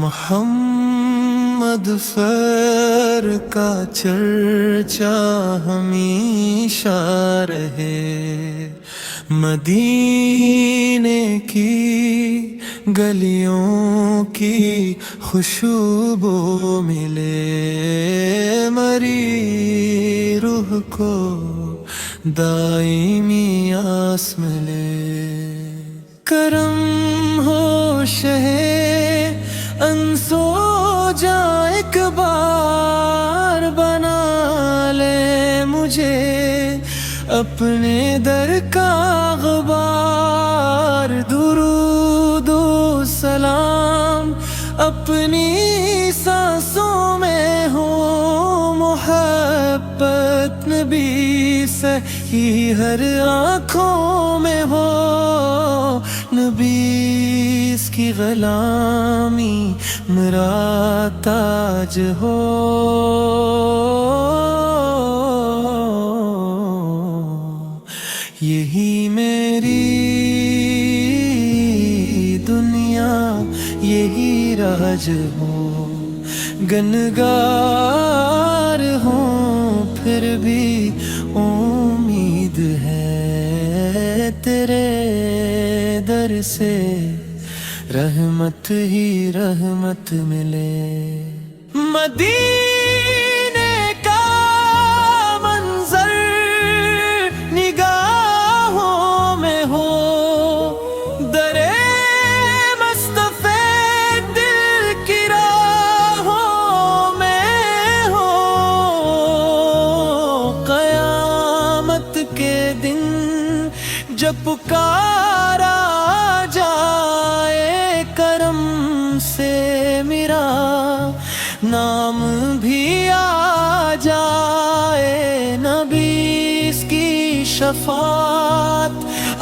محمد فر کا چرچا ہمیشہ رہے، مدینے کی گلیوں کی خوشبو ملے، مری روح کو دائمی آس ملے۔ کرم ہو شہ انسو جا ایک بار بنا لے مجھے اپنے در کا غبار، درود و سلام اپنی سانسوں میں ہو، محبت نبی سے ہی ہر آنکھوں میں ہو، نبی اس کی غلامی میرا تاج ہو، یہی میری دنیا یہی راج ہو، گنگار ہوں پھر بھی امید ہے تیرے در سے رحمت ہی رحمت ملے۔ مدینے کا منظر نگاہوں میں ہو، درے مصطفی دل کی راہوں میں ہو، قیامت کے دن جب پکارا جائے کرم سے میرا نام بھی آ جائے، نبی اس کی شفاعت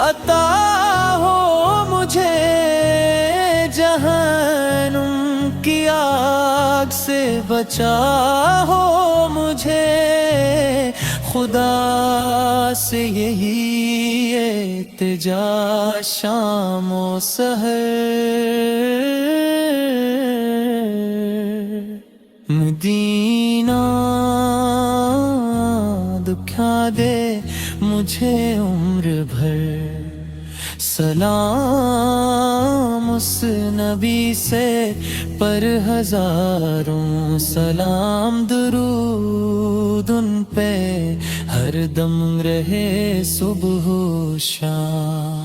عطا ہو مجھے، جہنم کی آگ سے بچا ہو مجھے، خدا سے یہی التجا شام و سحر، مدینہ دکھا دے مجھے عمر بھر، سلام اس نبی سے پر ہزاروں سلام، درود ان پہ ہر دم رہے صبح و شام۔